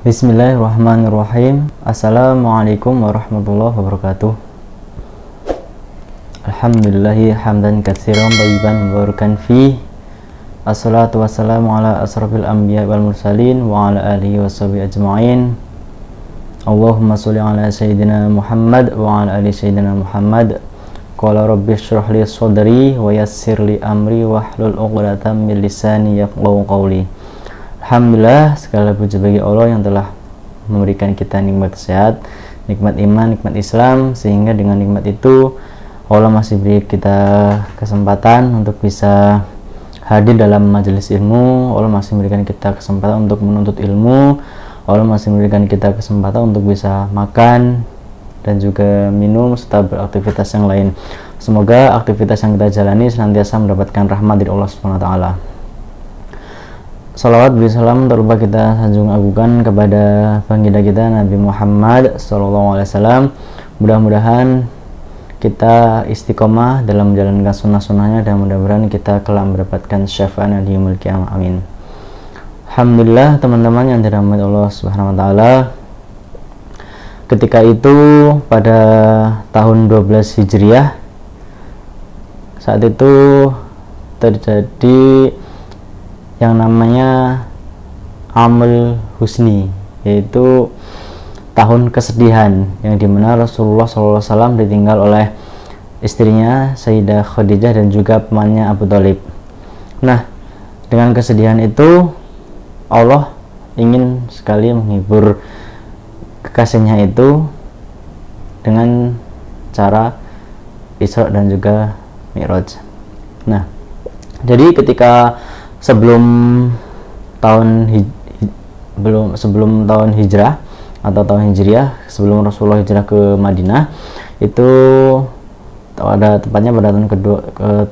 Bismillahirrahmanirrahim. Assalamualaikum warahmatullahi wabarakatuh. Alhamdulillahi hamdan katsiran thayyiban mubarakan fi. Assalatu wassalamu ala asrafil anbiya wal mursalin wa ala alihi washabihi ajma'in. Allahumma sholli ala sayyidina Muhammad wa ala ali sayyidina Muhammad. Qala rabbi shrah li sadri wa yassir li amri wahlul 'uqdatam min lisani yafqahu qawli. Alhamdulillah, segala puji bagi Allah yang telah memberikan kita nikmat sehat, nikmat iman, nikmat Islam, sehingga dengan nikmat itu Allah masih beri kita kesempatan untuk bisa hadir dalam majelis ilmu. Allah masih memberikan kita kesempatan untuk menuntut ilmu. Allah masih memberikan kita kesempatan untuk bisa makan dan juga minum serta beraktivitas yang lain. Semoga aktivitas yang kita jalani senantiasa mendapatkan rahmat dari Allah Subhanahu wa taala. Salawat salam terlupa kita sanjung agukan kepada baginda kita Nabi Muhammad SAW. Mudah-mudahan kita istiqomah dalam menjalankan sunnah-sunnahnya dan mudah-mudahan kita kelak mendapatkan syafaatnya di yaumil qiyamah. Amin. Alhamdulillah, teman-teman yang dirahmati Allah Subhanahu wa taala. Ketika itu pada tahun 12 Hijriah, saat itu terjadi yang namanya Amul Husni, yaitu tahun kesedihan, yang dimana Rasulullah SAW ditinggal oleh istrinya Sayyidah Khadijah dan juga pamannya Abu Thalib. Nah, dengan kesedihan itu Allah ingin sekali menghibur kekasihnya itu dengan cara Isra dan juga Mi'raj. Nah, jadi ketika sebelum tahun hijrah atau tahun hijriah, sebelum Rasulullah hijrah ke Madinah, itu pada tepatnya pada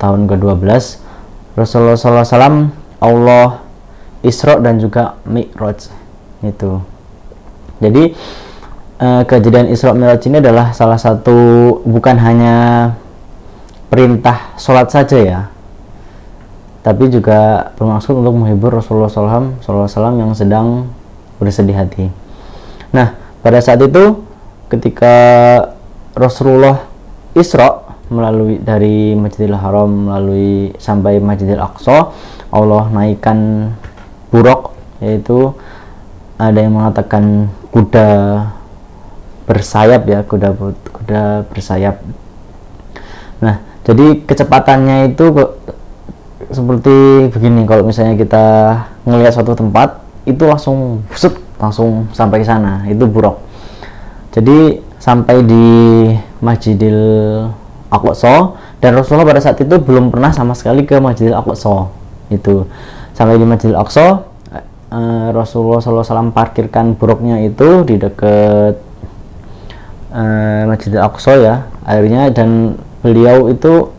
tahun ke-12 Rasulullah SAW Allah Isra dan juga Mi'raj itu. Jadi kejadian Isra Mi'raj ini adalah salah satu, bukan hanya perintah sholat saja ya, tapi juga bermaksud untuk menghibur Rasulullah SAW yang sedang bersedih hati. Nah, pada saat itu ketika Rasulullah Isra melalui dari Masjidil Haram melalui sampai Masjidil Aqsa, Allah naikkan buraq, yaitu ada yang mengatakan kuda bersayap ya, kuda bersayap. Nah, jadi kecepatannya itu seperti begini. Kalau misalnya kita ngelihat suatu tempat itu langsung sampai ke sana, itu buraq. Jadi sampai di Masjidil Aqsa, dan Rasulullah pada saat itu belum pernah sama sekali ke Masjidil Aqsa. Itu sampai di Masjidil Aqsa, Rasulullah SAW parkirkan buraqnya itu di dekat Masjidil Aqsa ya akhirnya, dan beliau itu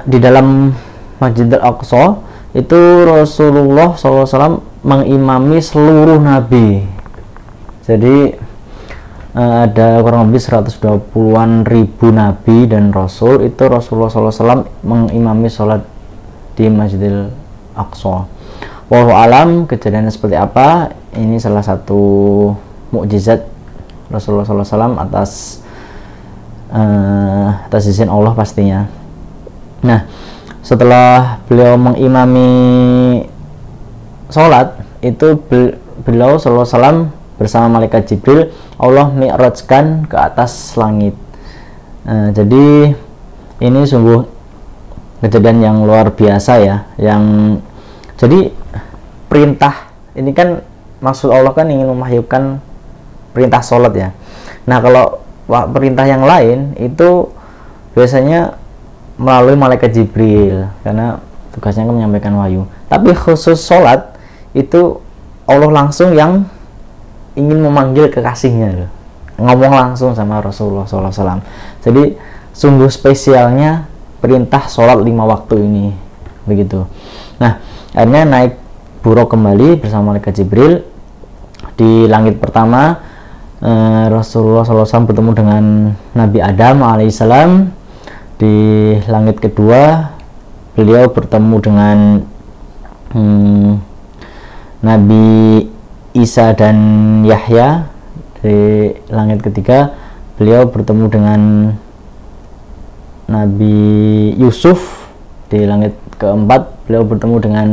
di dalam Masjidil Aqsa itu Rasulullah SAW mengimami seluruh nabi. Jadi ada kurang lebih 120-an ribu nabi dan rasul, itu Rasulullah SAW mengimami sholat di Masjidil Aqsa. Wallahu alam kejadiannya seperti apa. Ini salah satu mukjizat Rasulullah SAW atas izin Allah pastinya. Nah, setelah beliau mengimami sholat itu, beliau sallallahu alaihi wasallam bersama malaikat Jibril Allah mi'rajkan ke atas langit. Jadi ini sungguh kejadian yang luar biasa ya. Jadi perintah ini kan, maksud Allah kan ingin memahyukan perintah sholat ya. Nah, kalau perintah yang lain itu biasanya melalui malaikat Jibril, karena tugasnya kan menyampaikan wahyu. Tapi khusus sholat itu Allah langsung yang ingin memanggil kekasihnya, ngomong langsung sama Rasulullah SAW. Jadi sungguh spesialnya perintah sholat 5 waktu ini, begitu. Nah, akhirnya naik buraq kembali bersama malaikat Jibril. Di langit pertama Rasulullah SAW bertemu dengan Nabi Adam alaihissalam. Di langit kedua beliau bertemu dengan Nabi Isa dan Yahya. Di langit ketiga beliau bertemu dengan Nabi Yusuf. Di langit keempat beliau bertemu dengan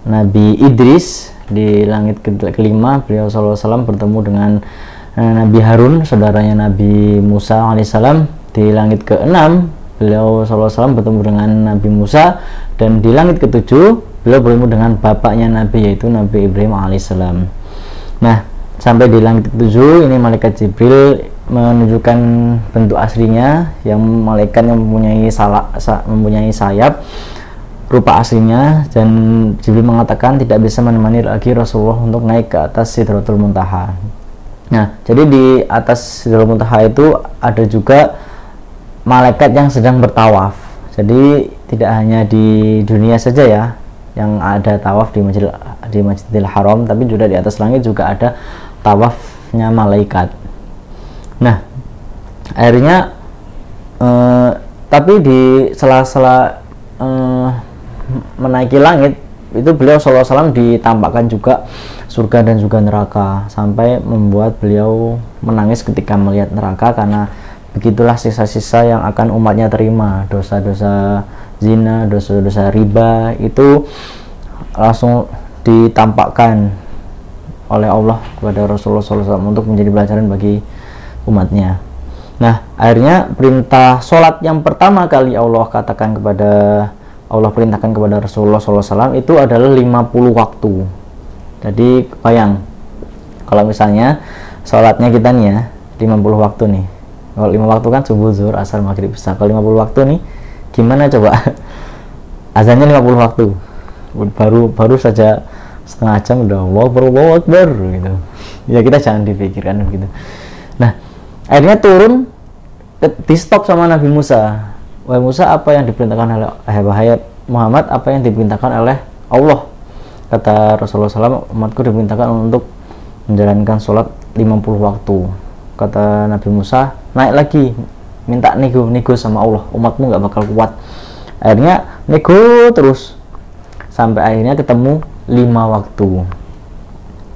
Nabi Idris. Di langit kelima beliau SAW bertemu dengan Nabi Harun, saudaranya Nabi Musa alaihissalam. Di langit keenam beliau SAW bertemu dengan Nabi Musa, dan di langit ketujuh beliau bertemu dengan bapaknya Nabi, yaitu Nabi Ibrahim alaihissalam. Nah, sampai di langit ketujuh ini malaikat Jibril menunjukkan bentuk aslinya, yang malaikat yang mempunyai sayap rupa aslinya, dan Jibril mengatakan tidak bisa menemani lagi Rasulullah untuk naik ke atas Sidratul Muntaha. Nah, jadi di atas Sidratul Muntaha itu ada juga malaikat yang sedang bertawaf. Jadi tidak hanya di dunia saja ya yang ada tawaf di Masjidil Haram, tapi juga di atas langit juga ada tawafnya malaikat. Nah, akhirnya tapi di sela-sela menaiki langit itu beliau SAW ditampakkan juga surga dan juga neraka, sampai membuat beliau menangis ketika melihat neraka, karena begitulah sisa-sisa yang akan umatnya terima. Dosa-dosa zina, dosa-dosa riba itu langsung ditampakkan oleh Allah kepada Rasulullah SAW untuk menjadi pelajaran bagi umatnya. Nah, akhirnya perintah sholat yang pertama kali Allah perintahkan kepada Rasulullah SAW itu adalah 50 waktu. Jadi bayang kalau misalnya sholatnya kita nih ya 50 waktu nih. Kalau 5 waktu kan subuh, zuhur, asar, maghrib, isya. Kalau 50 waktu nih gimana coba? Azannya 50 waktu. Baru saja setengah jam udah Allahu Akbar gitu. Ya kita jangan dipikirkan begitu. Nah, akhirnya turun, di stop sama Nabi Musa. Wahai Musa, apa yang diperintahkan oleh wahai Muhammad, apa yang diperintahkan oleh Allah? Kata Rasulullah SAW, umatku diperintahkan untuk menjalankan sholat 50 waktu. Kata Nabi Musa, naik lagi, minta nego sama Allah, umatmu nggak bakal kuat. Akhirnya nego terus sampai akhirnya ketemu 5 waktu.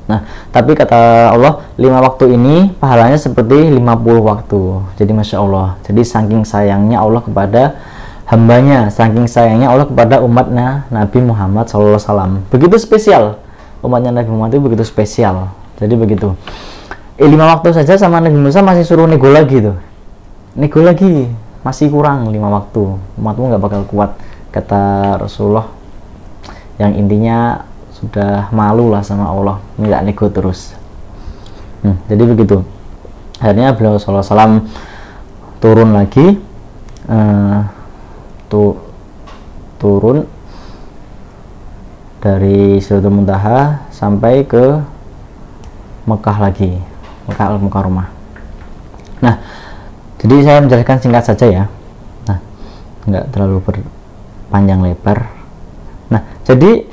Nah, tapi kata Allah, 5 waktu ini pahalanya seperti 50 waktu. Jadi Masya Allah. Jadi saking sayangnya Allah kepada hambanya, saking sayangnya Allah kepada umatnya Nabi Muhammad SAW. Begitu spesial umatnya Nabi Muhammad itu, begitu spesial. Jadi begitu. 5 waktu saja sama Nabi Musa masih suruh nego lagi tuh. Nego lagi, masih kurang 5 waktu. Umatmu nggak bakal kuat, kata Rasulullah. Yang intinya sudah malu lah sama Allah, minta nego terus. Jadi begitu. Akhirnya beliau SAW turun lagi, turun dari Sidratul Muntaha sampai ke Mekah lagi, Mekah Al-Mukarramah. Nah, jadi saya menjelaskan singkat saja ya. Nah, nggak terlalu berpanjang lebar. Nah, jadi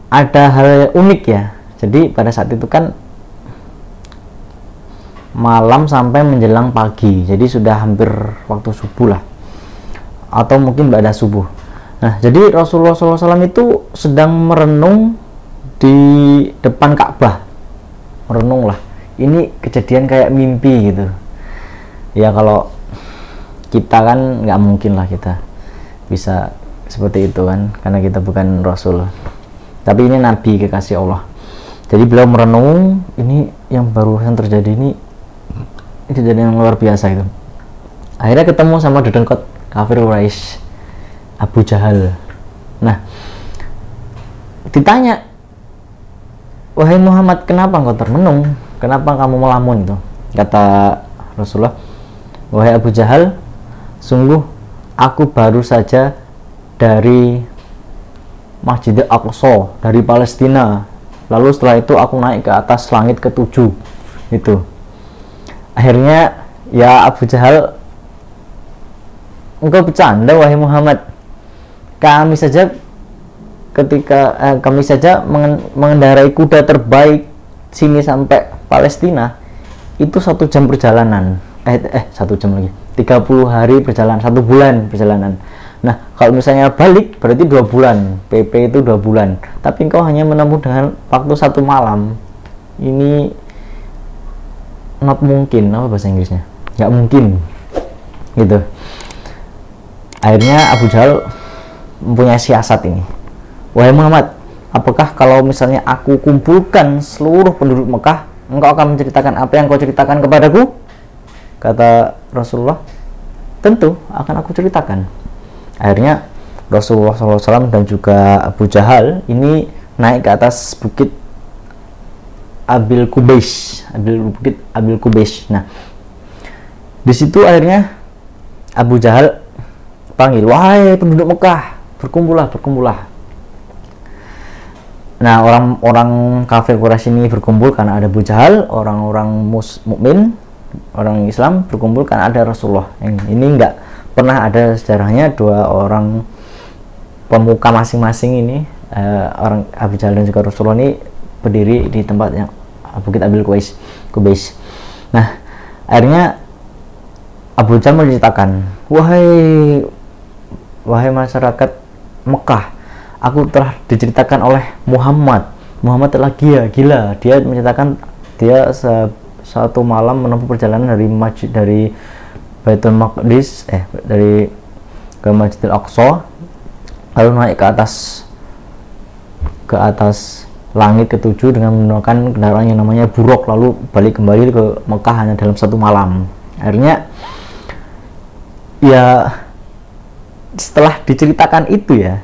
ada hal unik ya. Jadi pada saat itu kan malam sampai menjelang pagi, jadi sudah hampir waktu subuh lah, atau mungkin ba'da subuh. Nah, jadi Rasulullah SAW itu sedang merenung di depan Ka'bah. Merenung lah. Ini kejadian kayak mimpi gitu. Ya kalau kita kan nggak mungkin lah kita bisa seperti itu kan, karena kita bukan Rasul. Tapi ini Nabi kekasih Allah. Jadi beliau merenung, ini yang barusan terjadi ini kejadian yang luar biasa itu. Akhirnya ketemu sama dedengkot kafir Quraisy, Abu Jahal. Nah, ditanya, wahai Muhammad, kenapa engkau termenung? Kenapa kamu melamun itu? Kata Rasulullah, wahai Abu Jahal, sungguh aku baru saja dari Masjidil Aqsa, dari Palestina. Lalu setelah itu aku naik ke atas langit ke-7 itu. Akhirnya ya Abu Jahal, engkau bercanda wahai Muhammad. Kami saja mengendarai kuda terbaik sini sampai Palestina itu 1 jam perjalanan. 1 jam lagi, 30 hari perjalanan, 1 bulan perjalanan. Nah, kalau misalnya balik berarti 2 bulan, PP itu 2 bulan. Tapi engkau hanya menempuh dengan waktu 1 malam. Ini not mungkin, apa bahasa Inggrisnya? Nggak mungkin, gitu. Akhirnya Abu Jahal mempunyai siasat ini. Wahai Muhammad, apakah kalau misalnya aku kumpulkan seluruh penduduk Mekah, engkau akan menceritakan apa yang kau ceritakan kepadaku? Kata Rasulullah, tentu akan aku ceritakan. Akhirnya Rasulullah SAW dan juga Abu Jahal ini naik ke atas bukit Abil Kubais. Nah, di situ akhirnya Abu Jahal panggil, wahai penduduk Mekah, berkumpullah. Nah, orang-orang kafir Quraisy ini berkumpul karena ada Abu Jahal, orang-orang mukmin, orang Islam berkumpul karena ada Rasulullah. Ini enggak pernah ada sejarahnya dua orang pemuka masing-masing ini, orang Abu Jahal dan juga Rasulullah ini berdiri di tempat yang Bukit Abil Kubais. Nah, akhirnya Abu Jahal menceritakan, wahai masyarakat Mekah, aku telah diceritakan oleh Muhammad telah gila. Dia menceritakan dia satu malam menempuh perjalanan dari Baitul Maqdis ke Masjidil Aqsa, lalu naik ke atas langit ke-7 dengan menggunakan kendaraan yang namanya buruk, lalu balik kembali ke Mekah hanya dalam 1 malam. Akhirnya ya setelah diceritakan itu ya,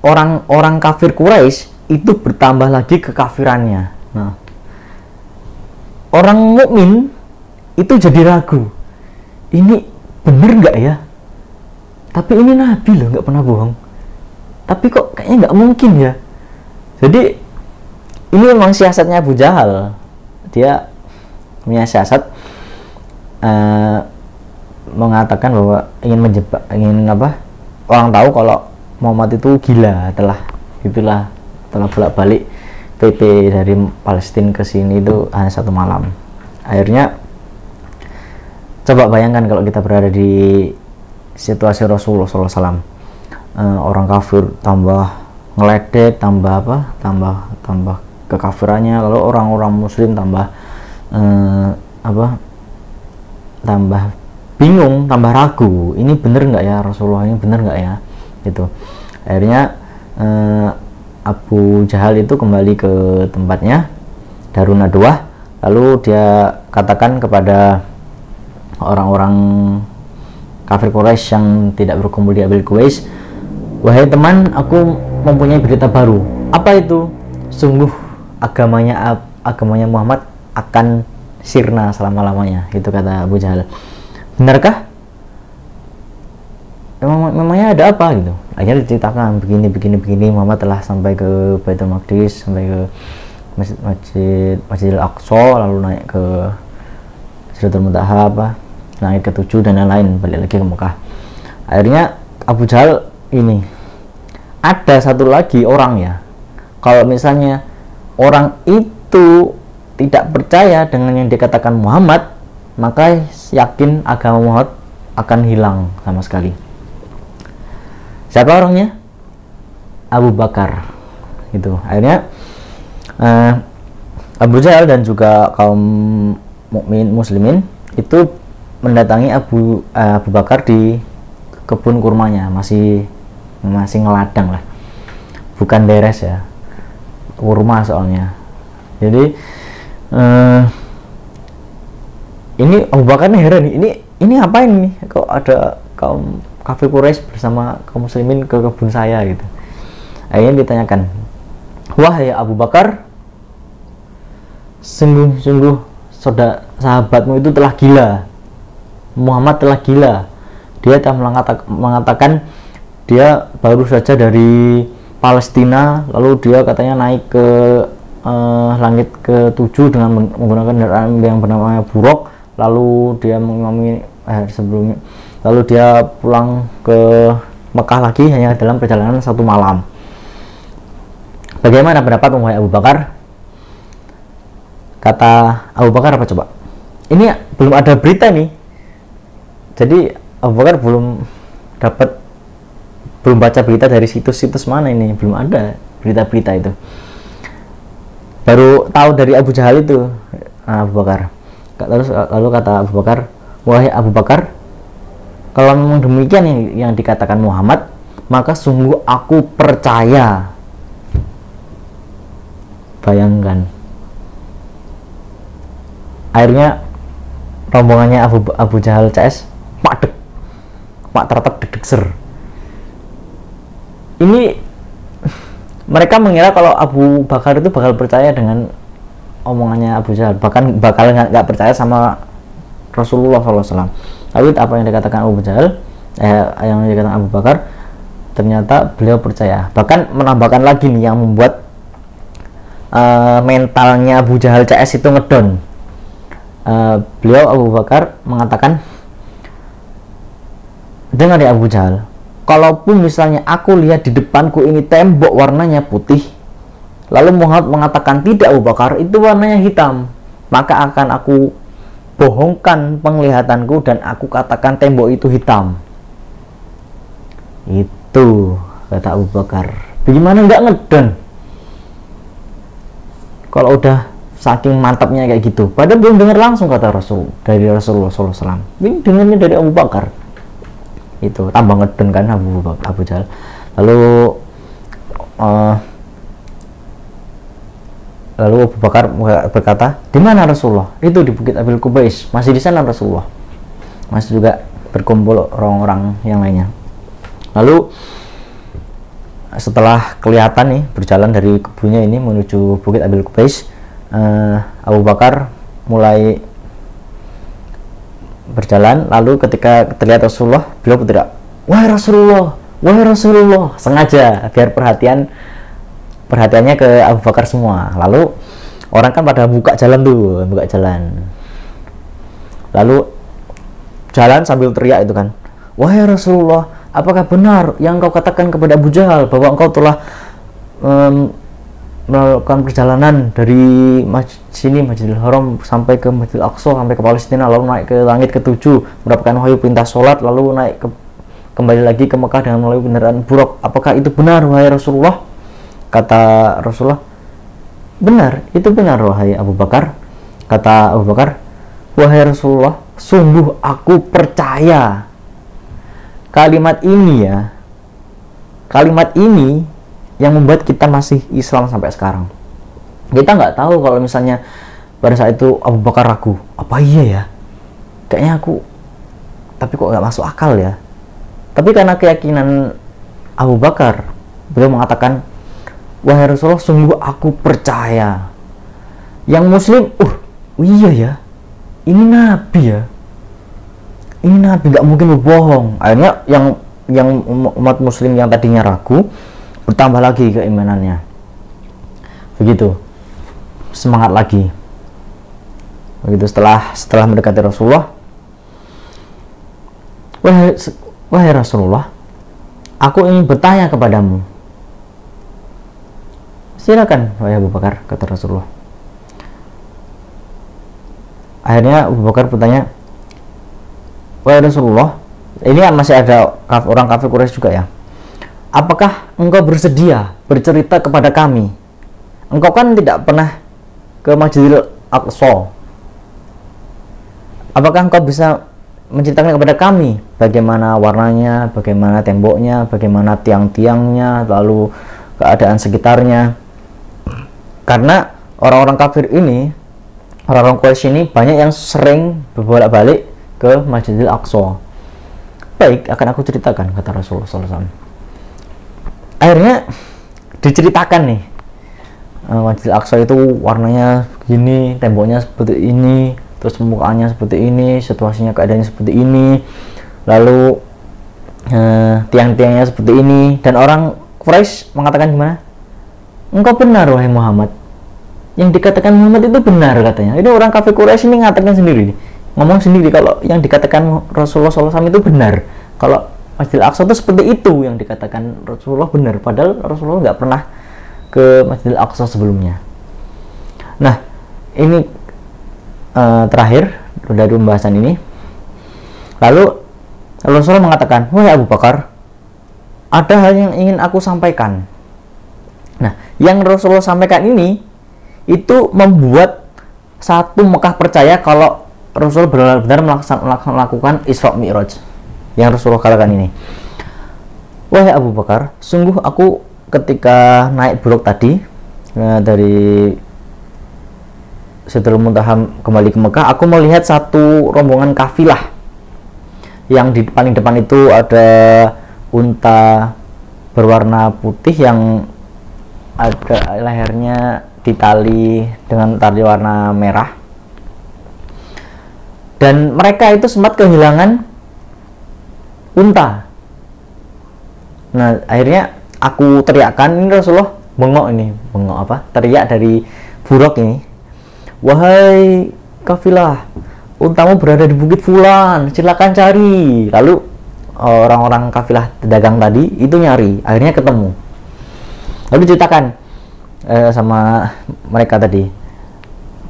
orang kafir Quraisy itu bertambah lagi kekafirannya. Nah, orang mukmin itu jadi ragu, ini bener nggak ya? Tapi ini Nabi loh, nggak pernah bohong. Tapi kok kayaknya nggak mungkin ya. Jadi ini memang siasatnya Abu Jahal. Dia punya siasat mengatakan bahwa ingin orang tahu kalau Muhammad itu gila, telah bolak-balik PP dari Palestina ke sini itu hanya 1 malam. Akhirnya coba bayangkan kalau kita berada di situasi Rasulullah SAW, orang kafir tambah ngeledek, tambah kekafirannya, lalu orang-orang muslim tambah bingung, tambah ragu, ini bener nggak ya Rasulullah, ini bener nggak ya, gitu. Akhirnya Abu Jahal itu kembali ke tempatnya Darun Nadwah, lalu dia katakan kepada orang-orang kafir Quraisy yang tidak berkumpul di Abil Kubais, wahai teman, aku mempunyai berita baru. Apa itu? Sungguh agamanya Muhammad akan sirna selama-lamanya, itu kata Abu Jahal. Benarkah? Memangnya ada apa gitu? Akhirnya diceritakan begini, Muhammad telah sampai ke Baitul Maqdis, sampai ke Masjidil Aqsa, lalu naik ke Sidratul Muntaha, naik ke-7 dan lain-lain, balik lagi ke Mekah. Akhirnya Abu Jahal ini ada satu lagi orang ya, kalau misalnya orang itu tidak percaya dengan yang dikatakan Muhammad, maka yakin agama Muhammad akan hilang sama sekali. Siapa orangnya? Abu Bakar. Gitu. Akhirnya Abu Jahal dan juga kaum muslimin itu mendatangi Abu Bakar di kebun kurmanya, masih ngeladang lah, bukan beres ya, kurma soalnya. Jadi ini Abu Bakar nih heran, ini apain nih, kok ada kaum kafir Quraisy bersama kaum muslimin ke kebun saya gitu. Akhirnya ditanyakan, wahai Abu Bakar, sungguh sahabatmu itu telah gila, Muhammad telah gila. Dia telah mengatakan dia baru saja dari Palestina, lalu dia katanya naik ke langit ke-7 dengan menggunakan kendaraan yang bernama Buraq, lalu dia mengimami sebelumnya, lalu dia pulang ke Mekah lagi hanya dalam perjalanan 1 malam. Bagaimana pendapat wahai Abu Bakar? Kata Abu Bakar apa coba? Ini belum ada berita nih. Jadi Abu Bakar belum baca berita dari situs-situs mana ini, belum ada berita-berita itu. Baru tahu dari Abu Jahal itu, Abu Bakar. Lalu kata Abu Bakar, wahai Abu Bakar, kalau memang demikian yang dikatakan Muhammad, maka sungguh aku percaya. Bayangkan. Akhirnya rombongannya Abu Jahal CS pak tertep deg ser. Ini mereka mengira kalau Abu Bakar itu bakal percaya dengan omongannya Abu Jahal, bahkan bakal nggak percaya sama Rasulullah SAW. Tapi apa yang dikatakan Abu Jahal, yang dikatakan Abu Bakar, ternyata beliau percaya. Bahkan menambahkan lagi nih yang membuat mentalnya Abu Jahal CS itu ngedon. Beliau Abu Bakar mengatakan, dengar ya Abu Jahal, kalaupun misalnya aku lihat di depanku ini tembok warnanya putih, lalu Muhammad mengatakan tidak Abu Bakar, itu warnanya hitam, maka akan aku bohongkan penglihatanku dan aku katakan tembok itu hitam. Itu kata Abu Bakar. Bagaimana nggak ngedon kalau udah saking mantapnya kayak gitu? Padahal belum dengar langsung kata dari Rasulullah SAW. Ini dengarnya dari Abu Bakar. Itu tambah ngedon kan Abu Jahal. Lalu Abu Bakar berkata, di mana Rasulullah? Itu di Bukit Abil Qubais. Masih di sana Rasulullah. Masih juga berkumpul orang-orang yang lainnya. Lalu setelah kelihatan nih berjalan dari kebunnya ini menuju Bukit Abil Qubais, Abu Bakar mulai berjalan. Lalu ketika terlihat Rasulullah, beliau berteriak, wahai Rasulullah, wahai Rasulullah, sengaja biar perhatiannya ke Abu Bakar semua. Lalu orang kan pada buka jalan. Lalu jalan sambil teriak itu kan, wahai Rasulullah, apakah benar yang engkau katakan kepada Abu Jahal bahwa engkau telah melakukan perjalanan dari Masjidil Haram sampai ke Masjidil Aqsa, sampai ke Palestina, lalu naik ke langit ke-7, mendapatkan wahyu perintah sholat, lalu naik kembali lagi ke Mekah dengan melalui kendaraan buruk. Apakah itu benar wahai Rasulullah? Kata Rasulullah, benar, itu benar wahai Abu Bakar. Kata Abu Bakar, wahai Rasulullah, sungguh aku percaya. Kalimat ini yang membuat kita masih Islam sampai sekarang. Kita nggak tahu kalau misalnya pada saat itu Abu Bakar ragu, apa iya ya, kayaknya tapi kok nggak masuk akal ya. Tapi karena keyakinan Abu Bakar, beliau mengatakan, wahai Rasulullah, sungguh aku percaya. Yang Muslim, iya ya, ini Nabi ya, ini Nabi, nggak mungkin berbohong. Akhirnya yang umat Muslim yang tadinya ragu bertambah lagi keimanannya. Begitu, semangat lagi. Begitu setelah mendekati Rasulullah, wahai Rasulullah, aku ingin bertanya kepadamu. Silakan wahai Abu Bakar, kata Rasulullah. Akhirnya Abu Bakar bertanya, wahai Rasulullah, ini masih ada orang kafir Quraisy juga ya, apakah engkau bersedia bercerita kepada kami? Engkau kan tidak pernah ke Masjidil Aqsa. Apakah engkau bisa menceritakan kepada kami bagaimana warnanya, bagaimana temboknya, bagaimana tiang-tiangnya, lalu keadaan sekitarnya? Karena orang-orang kafir ini, orang-orang Quraisy ini banyak yang sering berbolak-balik ke Masjidil Aqsa. Baik, akan aku ceritakan, kata Rasulullah SAW. Akhirnya diceritakan nih, Masjidil Aqsa itu warnanya begini, temboknya seperti ini, terus mukanya seperti ini, situasinya keadaannya seperti ini, lalu tiang-tiangnya seperti ini. Dan orang Quraisy mengatakan gimana? Engkau benar wahai Muhammad, yang dikatakan Muhammad itu benar, katanya. Ini orang kafir Quraisy ini mengatakan sendiri, ngomong sendiri kalau yang dikatakan Rasulullah SAW itu benar. Kalau Masjidil Aqsa itu seperti itu yang dikatakan Rasulullah benar, padahal Rasulullah nggak pernah ke Masjidil Aqsa sebelumnya. Nah, ini terakhir dari pembahasan ini. Lalu Rasulullah mengatakan, wahai Abu Bakar, ada hal yang ingin aku sampaikan. Nah, yang Rasulullah sampaikan ini itu membuat satu Mekah percaya kalau Rasul benar-benar melakukan Isra Mi'raj yang Rasulullah katakan ini. Wahai Abu Bakar, sungguh aku ketika naik buruk tadi dari Sidratul Muntaha kembali ke Mekah, aku melihat satu rombongan kafilah yang di paling depan itu ada unta berwarna putih yang ada lehernya ditali dengan tali warna merah, dan mereka itu sempat kehilangan unta. Nah, akhirnya aku teriakkan, ini Rasulullah bengok apa? Teriak dari buruk ini. Wahai kafilah, untamu berada di bukit fulan, silakan cari. Lalu orang-orang kafilah pedagang tadi itu nyari, akhirnya ketemu. Lalu ceritakan sama mereka tadi.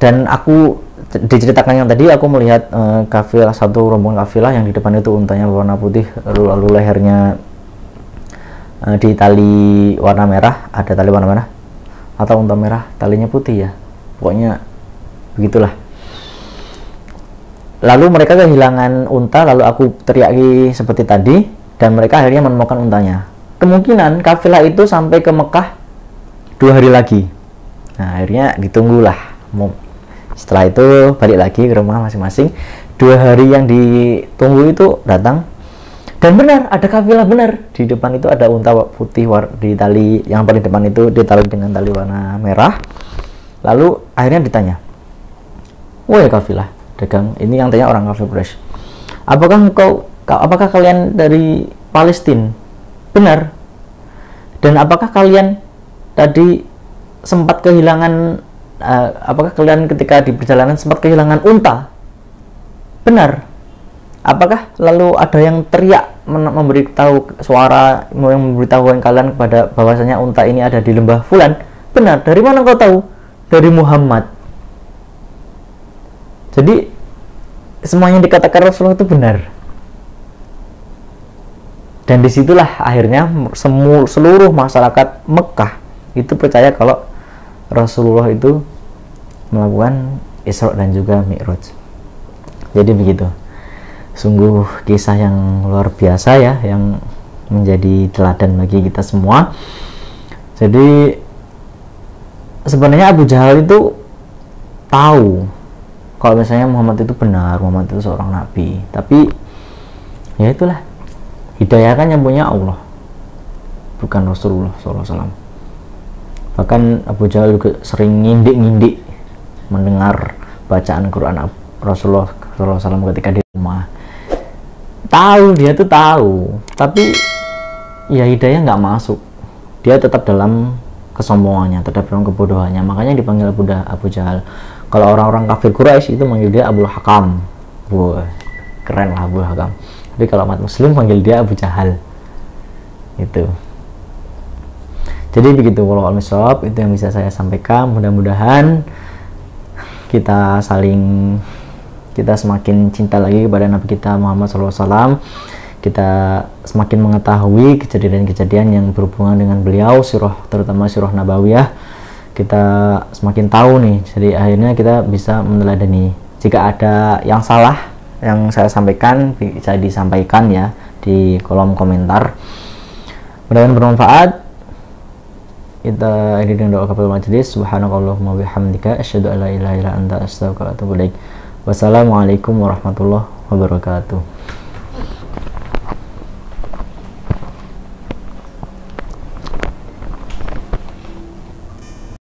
Dan aku diceritakan yang tadi, aku melihat kafilah, satu rombongan kafilah yang di depan itu untanya berwarna putih, lalu lehernya di tali warna merah, ada tali warna merah atau unta merah talinya putih ya, pokoknya begitulah. Lalu mereka kehilangan unta, lalu aku teriaki seperti tadi, dan mereka akhirnya menemukan untanya. Kemungkinan kafilah itu sampai ke Mekah 2 hari lagi. Nah, akhirnya ditunggulah. Setelah itu balik lagi ke rumah masing-masing. 2 hari yang ditunggu itu datang. Dan benar, ada kafilah benar. Di depan itu ada unta putih di tali, yang paling depan itu ditali dengan tali warna merah. Lalu akhirnya ditanya, wahai kafilah dagang, ini yang tanya orang kafir Quraisy, apakah kalian dari Palestina? Benar. Dan apakah kalian tadi sempat kehilangan, apakah kalian ketika di perjalanan sempat kehilangan unta? Benar. Apakah lalu ada yang teriak memberitahu suara yang memberitahukan kalian kepada bahwasanya unta ini ada di lembah fulan? Benar. Dari mana kau tahu? Dari Muhammad. Jadi semua yang dikatakan Rasulullah itu benar. Dan disitulah akhirnya seluruh masyarakat Mekah itu percaya kalau Rasulullah itu melakukan Isra dan juga Mi'raj. Jadi begitu. Sungguh kisah yang luar biasa ya, yang menjadi teladan bagi kita semua. Jadi sebenarnya Abu Jahal itu tahu kalau misalnya Muhammad itu benar, Muhammad itu seorang nabi, tapi ya itulah, hidayah kan yang punya Allah, bukan Rasulullah SAW. Bahkan Abu Jahal juga sering ngindik mendengar bacaan Quran Rasulullah SAW ketika di rumah. Dia tuh tahu, tapi ya hidayah nggak masuk. Dia tetap dalam kesombongannya, tetap dalam kebodohannya, makanya dipanggil Abu Jahal. Kalau orang-orang kafir Quraisy itu manggil dia Abul Hakam. Wah, keren lah Abul Hakam. Tapi kalau umat muslim panggil dia Abu Jahal. Itu. Jadi begitu kalau al-miswab, itu yang bisa saya sampaikan. Mudah-mudahan kita semakin cinta lagi kepada Nabi kita Muhammad SAW. Kita semakin mengetahui kejadian-kejadian yang berhubungan dengan beliau, terutama sirah nabawiyah. Kita semakin tahu nih, jadi akhirnya kita bisa meneladani. Jika ada yang salah yang saya sampaikan, bisa disampaikan ya di kolom komentar. Mudah-mudahan bermanfaat. Kita ini dengan doa kafaratul majelis. Subhanakallahumma bihamdika asyhadu an la ilaha illa anta astaghfiruka wa atubu ilaik. Wassalamualaikum warahmatullahi wabarakatuh.